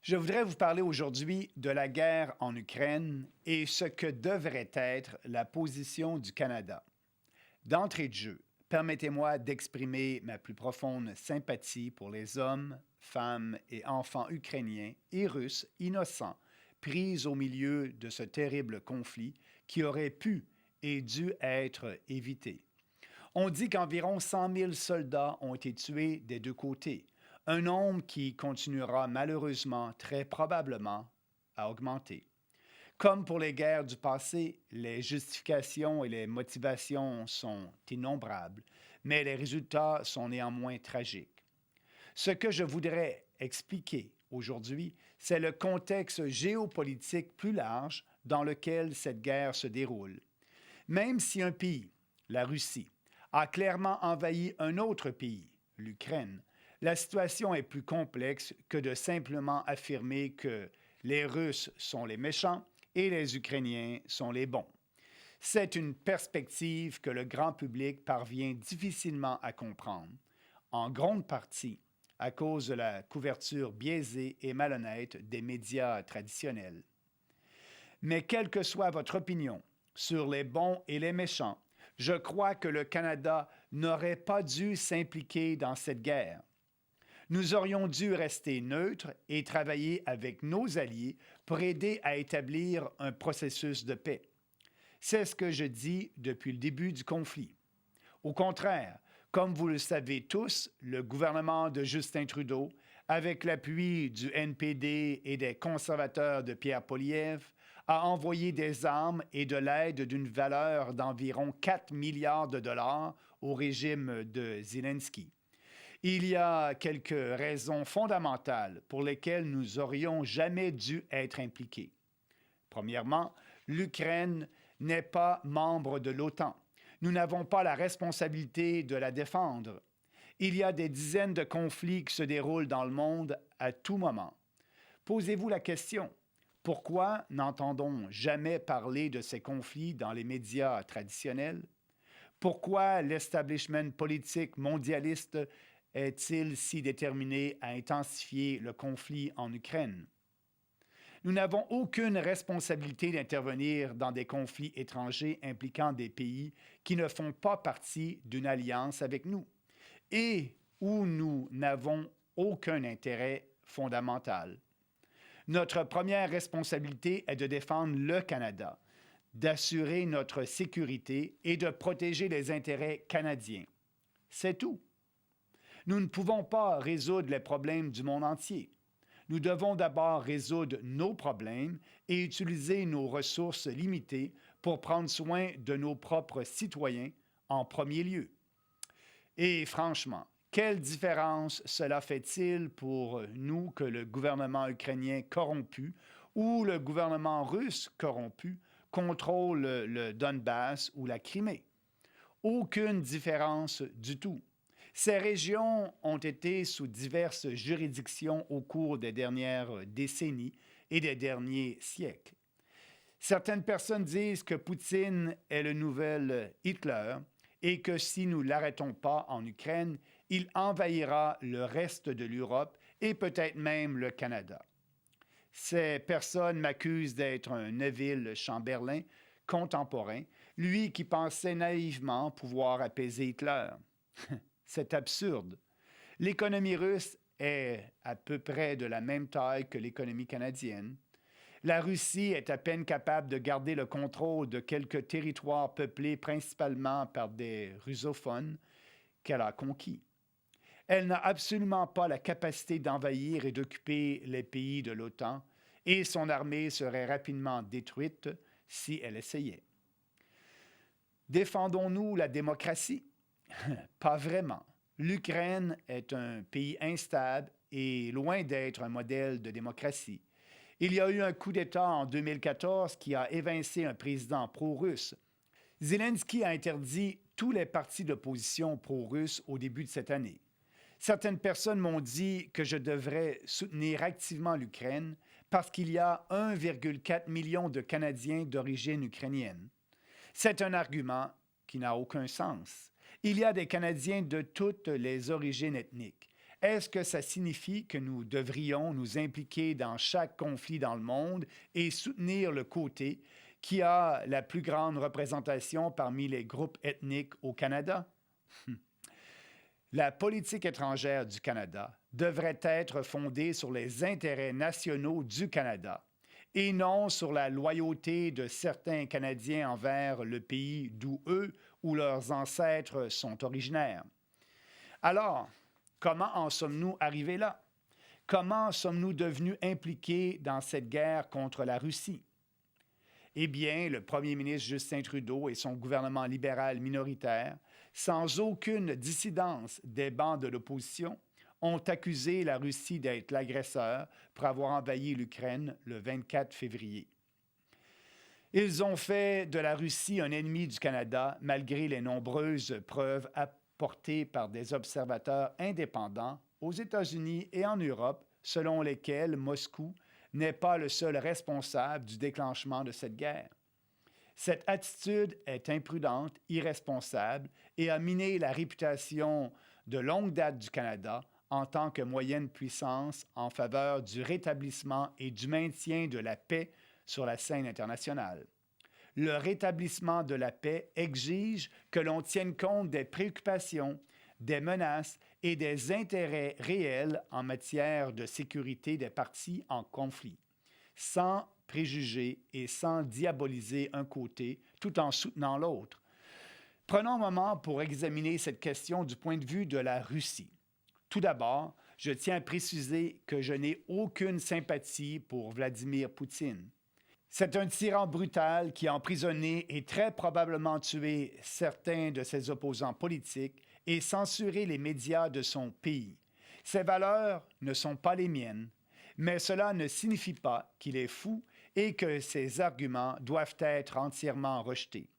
Je voudrais vous parler aujourd'hui de la guerre en Ukraine et ce que devrait être la position du Canada. D'entrée de jeu, permettez-moi d'exprimer ma plus profonde sympathie pour les hommes, femmes et enfants ukrainiens et russes innocents pris au milieu de ce terrible conflit qui aurait pu et dû être évité. On dit qu'environ 100 000 soldats ont été tués des deux côtés, un nombre qui continuera malheureusement très probablement à augmenter. Comme pour les guerres du passé, les justifications et les motivations sont innombrables, mais les résultats sont néanmoins tragiques. Ce que je voudrais expliquer aujourd'hui, c'est le contexte géopolitique plus large dans lequel cette guerre se déroule. Même si un pays, la Russie, a clairement envahi un autre pays, l'Ukraine, la situation est plus complexe que de simplement affirmer que les Russes sont les méchants et les Ukrainiens sont les bons. C'est une perspective que le grand public parvient difficilement à comprendre, en grande partie à cause de la couverture biaisée et malhonnête des médias traditionnels. Mais quelle que soit votre opinion sur les bons et les méchants, je crois que le Canada n'aurait pas dû s'impliquer dans cette guerre. Nous aurions dû rester neutres et travailler avec nos alliés pour aider à établir un processus de paix. C'est ce que je dis depuis le début du conflit. Au contraire, comme vous le savez tous, le gouvernement de Justin Trudeau, avec l'appui du NPD et des conservateurs de Pierre Poilievre, a envoyé des armes et de l'aide d'une valeur d'environ 4 milliards de dollars au régime de Zelensky. Il y a quelques raisons fondamentales pour lesquelles nous aurions jamais dû être impliqués. Premièrement, l'Ukraine n'est pas membre de l'OTAN. Nous n'avons pas la responsabilité de la défendre. Il y a des dizaines de conflits qui se déroulent dans le monde à tout moment. Posez-vous la question, pourquoi n'entendons jamais parler de ces conflits dans les médias traditionnels? Pourquoi l'establishment politique mondialiste est-il si déterminé à intensifier le conflit en Ukraine? Nous n'avons aucune responsabilité d'intervenir dans des conflits étrangers impliquant des pays qui ne font pas partie d'une alliance avec nous et où nous n'avons aucun intérêt fondamental. Notre première responsabilité est de défendre le Canada, d'assurer notre sécurité et de protéger les intérêts canadiens. C'est tout. Nous ne pouvons pas résoudre les problèmes du monde entier. Nous devons d'abord résoudre nos problèmes et utiliser nos ressources limitées pour prendre soin de nos propres citoyens en premier lieu. Et franchement, quelle différence cela fait-il pour nous que le gouvernement ukrainien corrompu ou le gouvernement russe corrompu contrôle le Donbass ou la Crimée? Aucune différence du tout. Ces régions ont été sous diverses juridictions au cours des dernières décennies et des derniers siècles. Certaines personnes disent que Poutine est le nouvel Hitler et que si nous ne l'arrêtons pas en Ukraine, il envahira le reste de l'Europe et peut-être même le Canada. Ces personnes m'accusent d'être un Neville Chamberlain contemporain, lui qui pensait naïvement pouvoir apaiser Hitler. C'est absurde. L'économie russe est à peu près de la même taille que l'économie canadienne. La Russie est à peine capable de garder le contrôle de quelques territoires peuplés principalement par des russophones qu'elle a conquis. Elle n'a absolument pas la capacité d'envahir et d'occuper les pays de l'OTAN, et son armée serait rapidement détruite si elle essayait. Défendons-nous la démocratie? Pas vraiment. L'Ukraine est un pays instable et loin d'être un modèle de démocratie. Il y a eu un coup d'État en 2014 qui a évincé un président pro-russe. Zelensky a interdit tous les partis d'opposition pro-russes au début de cette année. Certaines personnes m'ont dit que je devrais soutenir activement l'Ukraine parce qu'il y a 1,4 million de Canadiens d'origine ukrainienne. C'est un argument qui n'a aucun sens. Il y a des Canadiens de toutes les origines ethniques. Est-ce que ça signifie que nous devrions nous impliquer dans chaque conflit dans le monde et soutenir le côté qui a la plus grande représentation parmi les groupes ethniques au Canada? La politique étrangère du Canada devrait être fondée sur les intérêts nationaux du Canada et non sur la loyauté de certains Canadiens envers le pays d'où eux ou leurs ancêtres sont originaires. Alors, comment en sommes-nous arrivés là? Comment sommes-nous devenus impliqués dans cette guerre contre la Russie? Eh bien, le premier ministre Justin Trudeau et son gouvernement libéral minoritaire, sans aucune dissidence des bancs de l'opposition, ont accusé la Russie d'être l'agresseur pour avoir envahi l'Ukraine le 24 février. Ils ont fait de la Russie un ennemi du Canada malgré les nombreuses preuves apportées par des observateurs indépendants aux États-Unis et en Europe, selon lesquelles Moscou n'est pas le seul responsable du déclenchement de cette guerre. Cette attitude est imprudente, irresponsable et a miné la réputation de longue date du Canada en tant que moyenne puissance en faveur du rétablissement et du maintien de la paix sur la scène internationale. Le rétablissement de la paix exige que l'on tienne compte des préoccupations, des menaces et des intérêts réels en matière de sécurité des parties en conflit, sans préjuger et sans diaboliser un côté tout en soutenant l'autre. Prenons un moment pour examiner cette question du point de vue de la Russie. Tout d'abord, je tiens à préciser que je n'ai aucune sympathie pour Vladimir Poutine. C'est un tyran brutal qui a emprisonné et très probablement tué certains de ses opposants politiques et censuré les médias de son pays. Ses valeurs ne sont pas les miennes, mais cela ne signifie pas qu'il est fou et que ses arguments doivent être entièrement rejetés.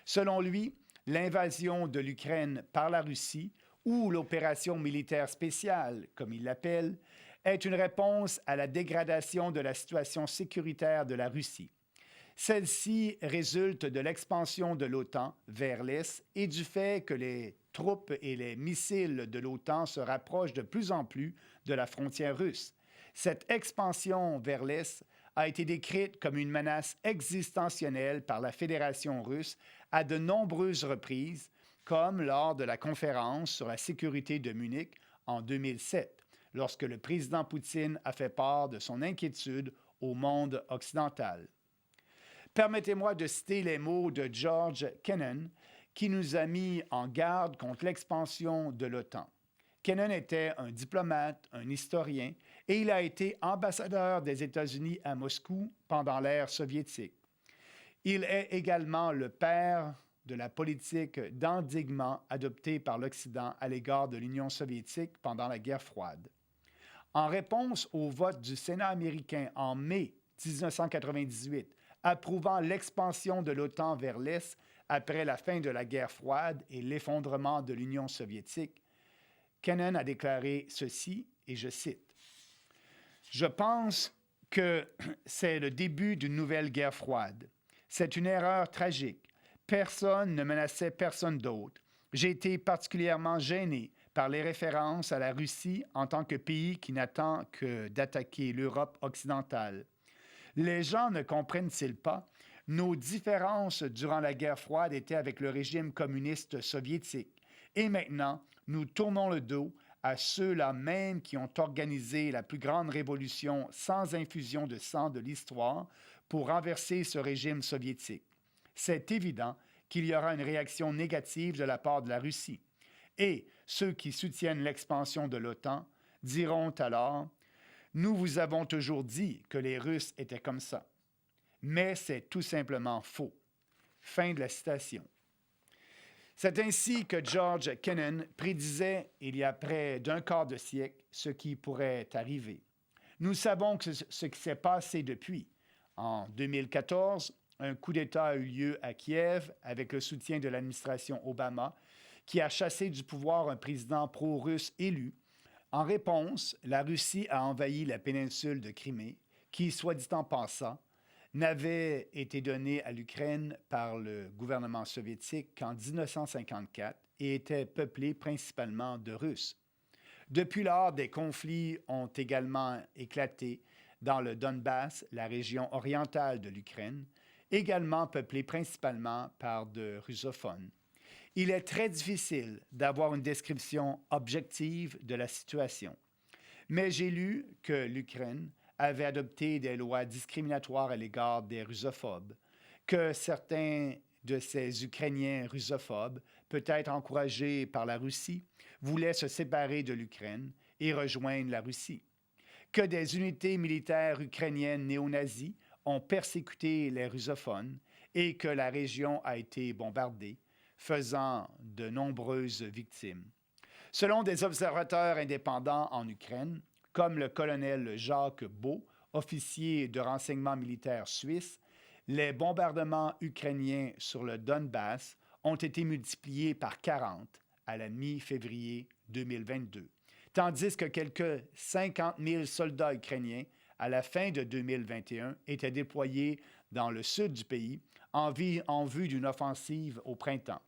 Selon lui, l'invasion de l'Ukraine par la Russie ou l'opération militaire spéciale, comme il l'appelle, est une réponse à la dégradation de la situation sécuritaire de la Russie. Celle-ci résulte de l'expansion de l'OTAN vers l'Est et du fait que les troupes et les missiles de l'OTAN se rapprochent de plus en plus de la frontière russe. Cette expansion vers l'Est a été décrite comme une menace existentielle par la Fédération russe à de nombreuses reprises, comme lors de la conférence sur la sécurité de Munich en 2007, lorsque le président Poutine a fait part de son inquiétude au monde occidental. Permettez-moi de citer les mots de George Kennan, qui nous a mis en garde contre l'expansion de l'OTAN. Kennan était un diplomate, un historien, et il a été ambassadeur des États-Unis à Moscou pendant l'ère soviétique. Il est également le père de la politique d'endiguement adoptée par l'Occident à l'égard de l'Union soviétique pendant la guerre froide. En réponse au vote du Sénat américain en mai 1998, approuvant l'expansion de l'OTAN vers l'Est après la fin de la guerre froide et l'effondrement de l'Union soviétique, Kennan a déclaré ceci, et je cite, « Je pense que c'est le début d'une nouvelle guerre froide. C'est une erreur tragique. Personne ne menaçait personne d'autre. J'ai été particulièrement gêné par les références à la Russie en tant que pays qui n'attend que d'attaquer l'Europe occidentale. Les gens ne comprennent-ils pas? Nos différences durant la guerre froide étaient avec le régime communiste soviétique. Et maintenant, nous tournons le dos à ceux-là même qui ont organisé la plus grande révolution sans infusion de sang de l'histoire pour renverser ce régime soviétique. C'est évident qu'il y aura une réaction négative de la part de la Russie. Et ceux qui soutiennent l'expansion de l'OTAN diront alors « Nous vous avons toujours dit que les Russes étaient comme ça. » Mais c'est tout simplement faux. Fin de la citation. C'est ainsi que George Kennan prédisait, il y a près d'un quart de siècle, ce qui pourrait arriver. Nous savons que ce qui s'est passé depuis. En 2014, un coup d'État a eu lieu à Kiev avec le soutien de l'administration Obama, qui a chassé du pouvoir un président pro-russe élu. En réponse, la Russie a envahi la péninsule de Crimée, qui, soit dit en passant, n'avait été donnée à l'Ukraine par le gouvernement soviétique qu'en 1954 et était peuplée principalement de Russes. Depuis lors, des conflits ont également éclaté dans le Donbass, la région orientale de l'Ukraine, également peuplée principalement par de russophones. Il est très difficile d'avoir une description objective de la situation. Mais j'ai lu que l'Ukraine avait adopté des lois discriminatoires à l'égard des russophobes, que certains de ces Ukrainiens russophobes, peut-être encouragés par la Russie, voulaient se séparer de l'Ukraine et rejoindre la Russie, que des unités militaires ukrainiennes néo-nazies ont persécuté les russophones et que la région a été bombardée, faisant de nombreuses victimes. Selon des observateurs indépendants en Ukraine, comme le colonel Jacques Beau, officier de renseignement militaire suisse, les bombardements ukrainiens sur le Donbass ont été multipliés par 40 à la mi-février 2022, tandis que quelques 50 000 soldats ukrainiens à la fin de 2021 étaient déployés dans le sud du pays en vue d'une offensive au printemps.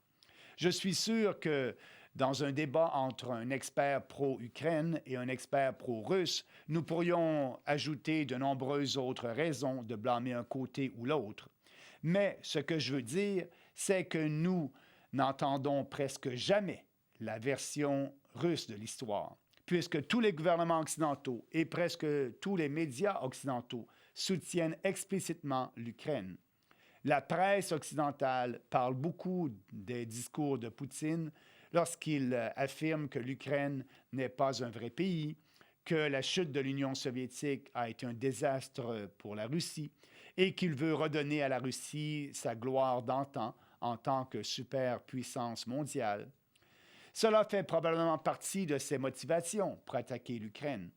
Je suis sûr que dans un débat entre un expert pro-Ukraine et un expert pro-russe, nous pourrions ajouter de nombreuses autres raisons de blâmer un côté ou l'autre. Mais ce que je veux dire, c'est que nous n'entendons presque jamais la version russe de l'histoire, puisque tous les gouvernements occidentaux et presque tous les médias occidentaux soutiennent explicitement l'Ukraine. La presse occidentale parle beaucoup des discours de Poutine lorsqu'il affirme que l'Ukraine n'est pas un vrai pays, que la chute de l'Union soviétique a été un désastre pour la Russie et qu'il veut redonner à la Russie sa gloire d'antan en tant que superpuissance mondiale. Cela fait probablement partie de ses motivations pour attaquer l'Ukraine.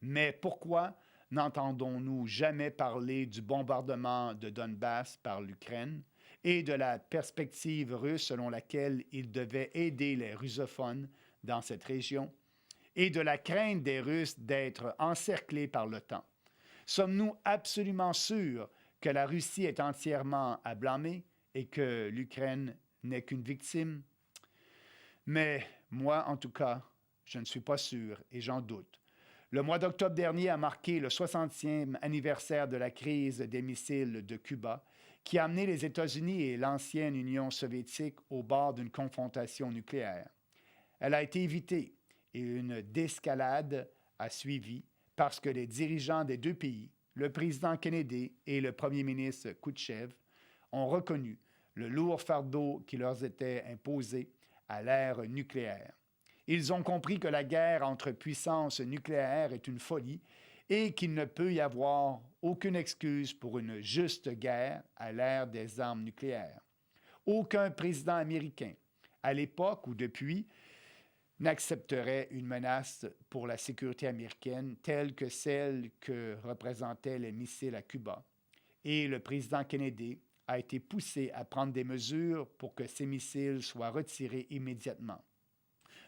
Mais pourquoi n'entendons-nous jamais parler du bombardement de Donbass par l'Ukraine et de la perspective russe selon laquelle il devait aider les russophones dans cette région et de la crainte des Russes d'être encerclés par l'OTAN? Sommes-nous absolument sûrs que la Russie est entièrement à blâmer et que l'Ukraine n'est qu'une victime? Mais moi, en tout cas, je ne suis pas sûr et j'en doute. Le mois d'octobre dernier a marqué le 60e anniversaire de la crise des missiles de Cuba, qui a amené les États-Unis et l'ancienne Union soviétique au bord d'une confrontation nucléaire. Elle a été évitée et une désescalade a suivi parce que les dirigeants des deux pays, le président Kennedy et le premier ministre Khrouchtchev, ont reconnu le lourd fardeau qui leur était imposé à l'ère nucléaire. Ils ont compris que la guerre entre puissances nucléaires est une folie et qu'il ne peut y avoir aucune excuse pour une juste guerre à l'ère des armes nucléaires. Aucun président américain, à l'époque ou depuis, n'accepterait une menace pour la sécurité américaine telle que celle que représentaient les missiles à Cuba. Et le président Kennedy a été poussé à prendre des mesures pour que ces missiles soient retirés immédiatement.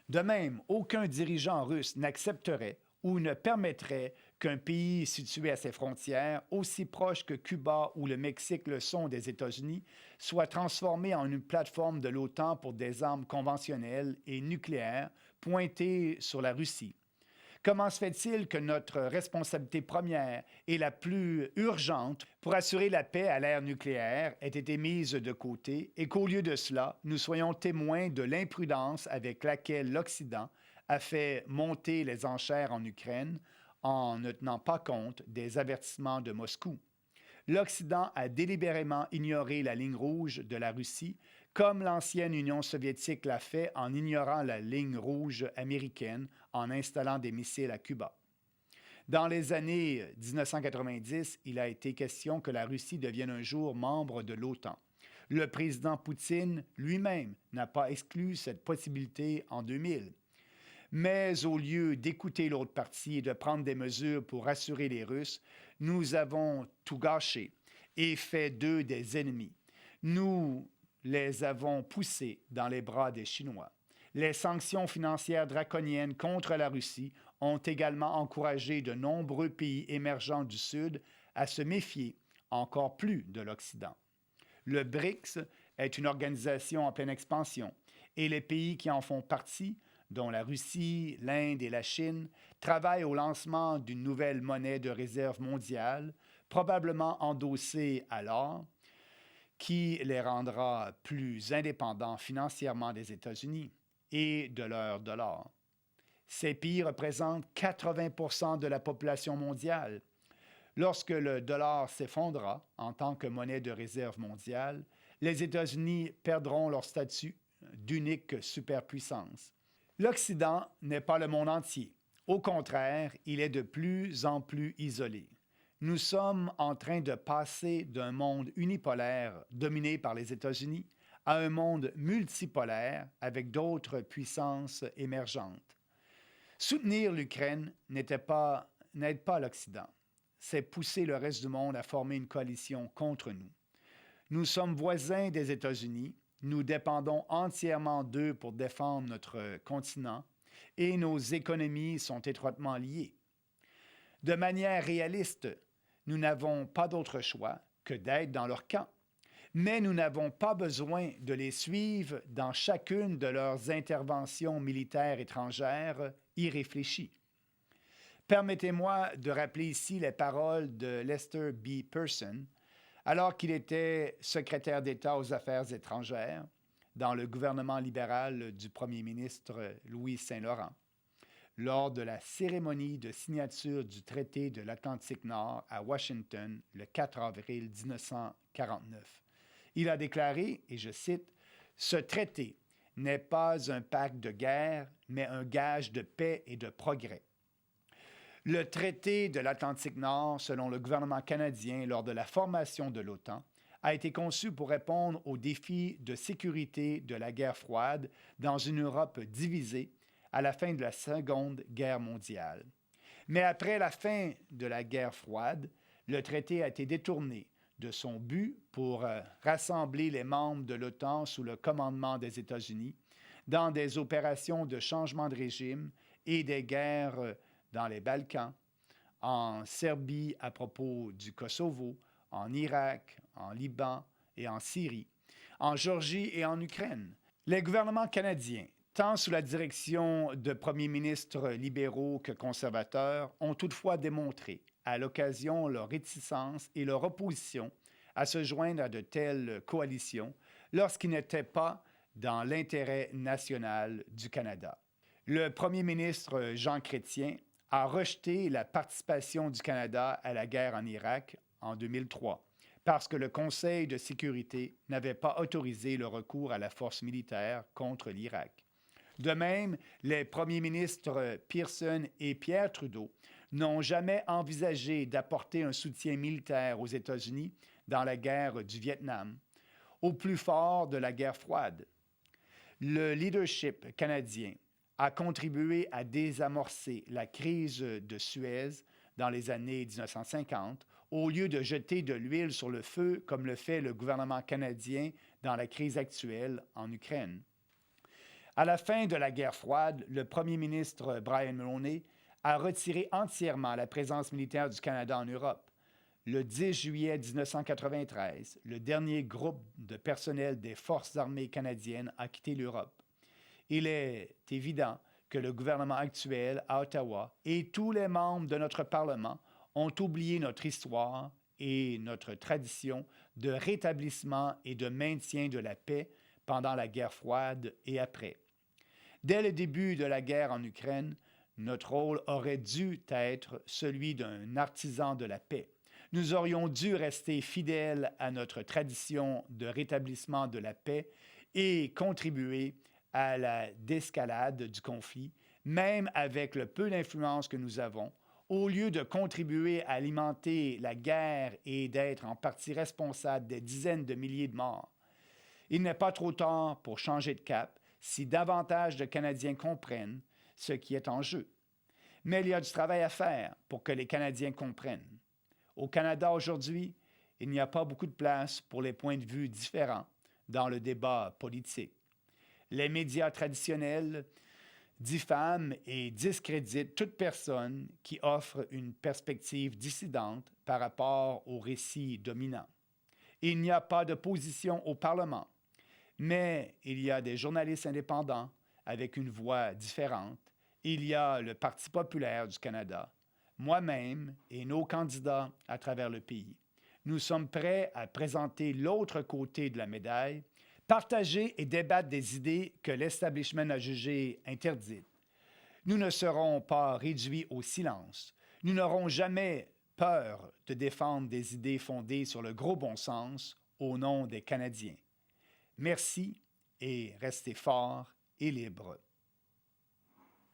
De même, aucun dirigeant russe n'accepterait ou ne permettrait qu'un pays situé à ses frontières, aussi proche que Cuba ou le Mexique le sont des États-Unis, soit transformé en une plateforme de l'OTAN pour des armes conventionnelles et nucléaires pointées sur la Russie. Comment se fait-il que notre responsabilité première et la plus urgente pour assurer la paix à l'ère nucléaire ait été mise de côté et qu'au lieu de cela, nous soyons témoins de l'imprudence avec laquelle l'Occident a fait monter les enchères en Ukraine en ne tenant pas compte des avertissements de Moscou? L'Occident a délibérément ignoré la ligne rouge de la Russie, comme l'ancienne Union soviétique l'a fait en ignorant la ligne rouge américaine en installant des missiles à Cuba. Dans les années 1990, il a été question que la Russie devienne un jour membre de l'OTAN. Le président Poutine lui-même n'a pas exclu cette possibilité en 2000. Mais au lieu d'écouter l'autre partie et de prendre des mesures pour rassurer les Russes, nous avons tout gâché et fait d'eux des ennemis. Nous les avons poussés dans les bras des Chinois. Les sanctions financières draconiennes contre la Russie ont également encouragé de nombreux pays émergents du Sud à se méfier encore plus de l'Occident. Le BRICS est une organisation en pleine expansion et les pays qui en font partie dont la Russie, l'Inde et la Chine, travaillent au lancement d'une nouvelle monnaie de réserve mondiale, probablement endossée alors, qui les rendra plus indépendants financièrement des États-Unis et de leur dollar. Ces pays représentent 80% de la population mondiale. Lorsque le dollar s'effondrera en tant que monnaie de réserve mondiale, les États-Unis perdront leur statut d'unique superpuissance. L'Occident n'est pas le monde entier. Au contraire, il est de plus en plus isolé. Nous sommes en train de passer d'un monde unipolaire dominé par les États-Unis à un monde multipolaire avec d'autres puissances émergentes. Soutenir l'Ukraine n'aide pas l'Occident. C'est pousser le reste du monde à former une coalition contre nous. Nous sommes voisins des États-Unis, nous dépendons entièrement d'eux pour défendre notre continent et nos économies sont étroitement liées. De manière réaliste, nous n'avons pas d'autre choix que d'être dans leur camp, mais nous n'avons pas besoin de les suivre dans chacune de leurs interventions militaires étrangères irréfléchies. Permettez-moi de rappeler ici les paroles de Lester B. Pearson, alors qu'il était secrétaire d'État aux Affaires étrangères dans le gouvernement libéral du premier ministre Louis Saint-Laurent, lors de la cérémonie de signature du traité de l'Atlantique Nord à Washington le 4 avril 1949. Il a déclaré, et je cite, « Ce traité n'est pas un pacte de guerre, mais un gage de paix et de progrès. » Le traité de l'Atlantique Nord, selon le gouvernement canadien lors de la formation de l'OTAN, a été conçu pour répondre aux défis de sécurité de la guerre froide dans une Europe divisée à la fin de la Seconde Guerre mondiale. Mais après la fin de la guerre froide, le traité a été détourné de son but pour rassembler les membres de l'OTAN sous le commandement des États-Unis dans des opérations de changement de régime et des guerres dans les Balkans, en Serbie à propos du Kosovo, en Irak, en Liban et en Syrie, en Géorgie et en Ukraine. Les gouvernements canadiens, tant sous la direction de premiers ministres libéraux que conservateurs, ont toutefois démontré à l'occasion leur réticence et leur opposition à se joindre à de telles coalitions lorsqu'ils n'étaient pas dans l'intérêt national du Canada. Le premier ministre Jean Chrétien a rejeté la participation du Canada à la guerre en Irak en 2003 parce que le Conseil de sécurité n'avait pas autorisé le recours à la force militaire contre l'Irak. De même, les premiers ministres Pearson et Pierre Trudeau n'ont jamais envisagé d'apporter un soutien militaire aux États-Unis dans la guerre du Vietnam, au plus fort de la guerre froide. Le leadership canadien a contribué à désamorcer la crise de Suez dans les années 1950, au lieu de jeter de l'huile sur le feu comme le fait le gouvernement canadien dans la crise actuelle en Ukraine. À la fin de la guerre froide, le premier ministre Brian Mulroney a retiré entièrement la présence militaire du Canada en Europe. Le 10 juillet 1993, le dernier groupe de personnel des Forces armées canadiennes a quitté l'Europe. Il est évident que le gouvernement actuel à Ottawa et tous les membres de notre Parlement ont oublié notre histoire et notre tradition de rétablissement et de maintien de la paix pendant la guerre froide et après. Dès le début de la guerre en Ukraine, notre rôle aurait dû être celui d'un artisan de la paix. Nous aurions dû rester fidèles à notre tradition de rétablissement de la paix et contribuer à la désescalade du conflit, même avec le peu d'influence que nous avons, au lieu de contribuer à alimenter la guerre et d'être en partie responsable des dizaines de milliers de morts. Il n'est pas trop tard pour changer de cap si davantage de Canadiens comprennent ce qui est en jeu. Mais il y a du travail à faire pour que les Canadiens comprennent. Au Canada aujourd'hui, il n'y a pas beaucoup de place pour les points de vue différents dans le débat politique. Les médias traditionnels diffament et discréditent toute personne qui offre une perspective dissidente par rapport au récit dominant. Il n'y a pas de position au Parlement, mais il y a des journalistes indépendants, avec une voix différente. Il y a le Parti populaire du Canada, moi-même et nos candidats à travers le pays. Nous sommes prêts à présenter l'autre côté de la médaille, partager et débattre des idées que l'establishment a jugées interdites. Nous ne serons pas réduits au silence. Nous n'aurons jamais peur de défendre des idées fondées sur le gros bon sens au nom des Canadiens. Merci et restez forts et libres.